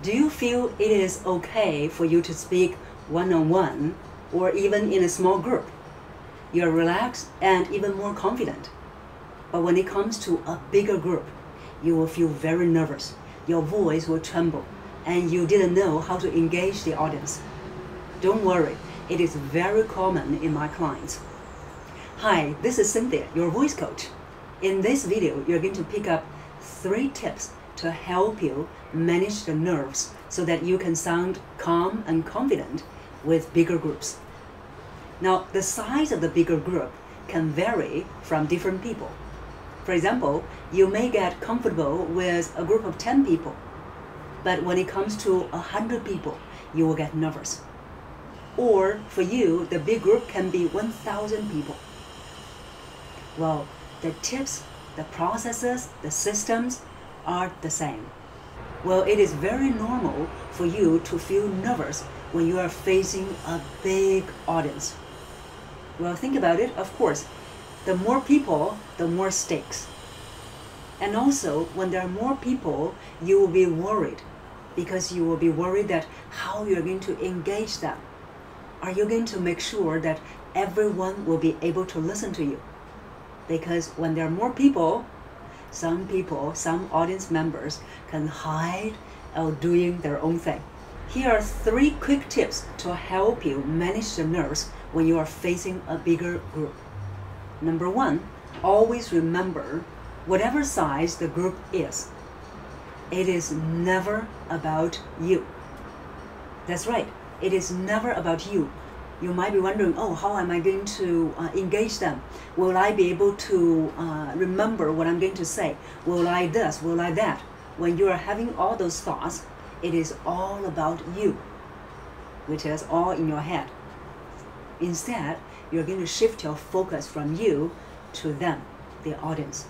Do you feel it is okay for you to speak one-on-one or even in a small group? You're relaxed and even more confident. But when it comes to a bigger group, you will feel very nervous. Your voice will tremble and you didn't know how to engage the audience. Don't worry, it is very common in my clients. Hi, this is Cynthia, your voice coach. In this video, you're going to pick up 3 tips to help you manage the nerves so that you can sound calm and confident with bigger groups. Now, the size of the bigger group can vary from different people. For example, you may get comfortable with a group of 10 people, but when it comes to 100 people, you will get nervous. Or for you, the big group can be 1,000 people. Well, the tips, the processes, the systems are the same. Well, it is very normal for you to feel nervous when you are facing a big audience. Well, think about it, of course. The more people, the more stakes. And also, when there are more people, you will be worried because you will be worried that how you're going to engage them. Are you going to make sure that everyone will be able to listen to you? Because when there are more people, some audience members can hide or doing their own thing. Here are 3 quick tips to help you manage the nerves when you are facing a bigger group. Number 1, always remember whatever size the group is, it is never about you. That's right, it is never about you. You might be wondering, oh, how am I going to engage them? Will I be able to remember what I'm going to say? Will I this? Will I that? When you are having all those thoughts, it is all about you, which is all in your head. Instead, you're going to shift your focus from you to them, the audience.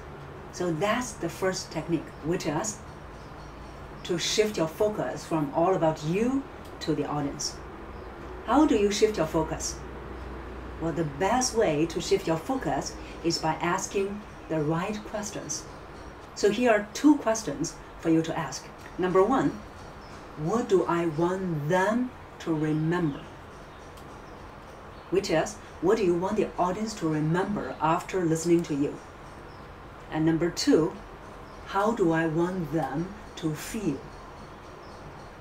So that's the first technique, which is to shift your focus from all about you to the audience. How do you shift your focus? Well, the best way to shift your focus is by asking the right questions. So here are 2 questions for you to ask. Number 1, what do I want them to remember? Which is, what do you want the audience to remember after listening to you? And number 2, how do I want them to feel?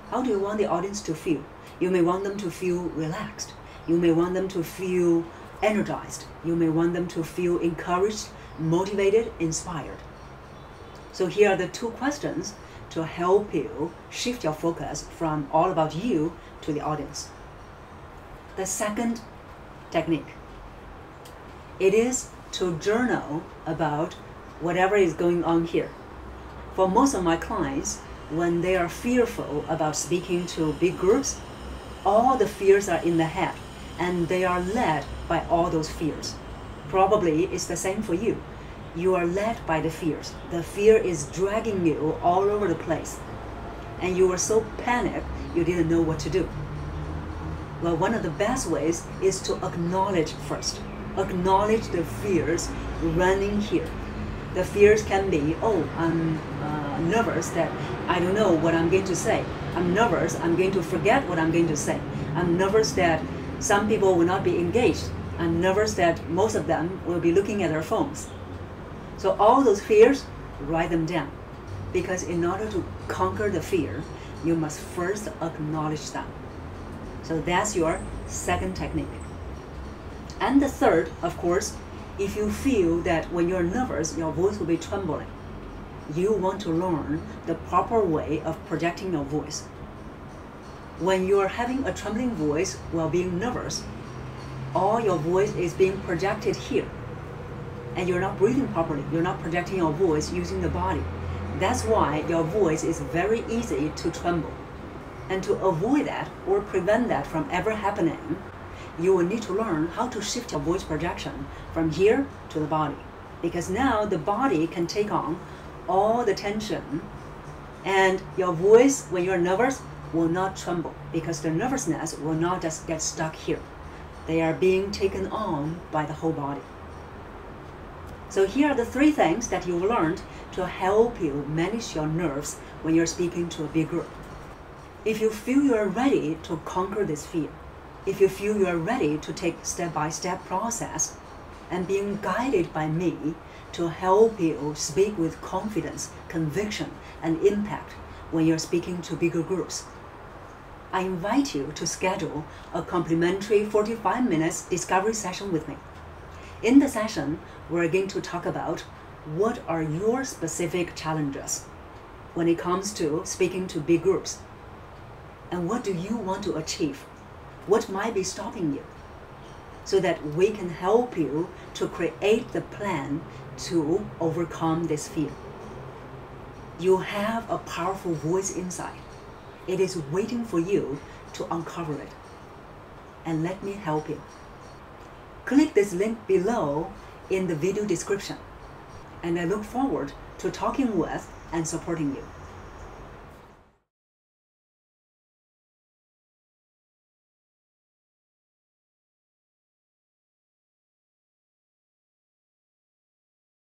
How do you want the audience to feel? You may want them to feel relaxed. You may want them to feel energized. You may want them to feel encouraged, motivated, inspired. So here are the 2 questions to help you shift your focus from all about you to the audience. The second technique, it is to journal about whatever is going on here. For most of my clients, when they are fearful about speaking to big groups, all the fears are in the head and they are led by all those fears. Probably it's the same for you. You are led by the fears. The fear is dragging you all over the place and you were so panicked you didn't know what to do. Well, one of the best ways is to acknowledge first. Acknowledge the fears running here. The fears can be, oh, I'm nervous that I don't know what I'm going to say. I'm nervous I'm going to forget what I'm going to say. I'm nervous that some people will not be engaged. I'm nervous that most of them will be looking at their phones. So all those fears, write them down. Because in order to conquer the fear, you must first acknowledge them. So that's your second technique. And the third, of course, if you feel that when you're nervous, your voice will be trembling, you want to learn the proper way of projecting your voice. When you're having a trembling voice while being nervous, all your voice is being projected here. And you're not breathing properly. You're not projecting your voice using the body. That's why your voice is very easy to tremble. And to avoid that or prevent that from ever happening, you will need to learn how to shift your voice projection from here to the body. Because now the body can take on all the tension and your voice, when you're nervous, will not tremble because the nervousness will not just get stuck here. They are being taken on by the whole body. So here are the 3 things that you've learned to help you manage your nerves when you're speaking to a big group. If you feel you are ready to conquer this fear, if you feel you are ready to take step-by-step process and being guided by me to help you speak with confidence, conviction, and impact when you're speaking to bigger groups, I invite you to schedule a complimentary 45 minutes discovery session with me. In the session, we're going to talk about what are your specific challenges when it comes to speaking to big groups, and what do you want to achieve? What might be stopping you? So that we can help you to create the plan to overcome this fear. You have a powerful voice inside. It is waiting for you to uncover it. And let me help you. Click this link below in the video description. And I look forward to talking with and supporting you.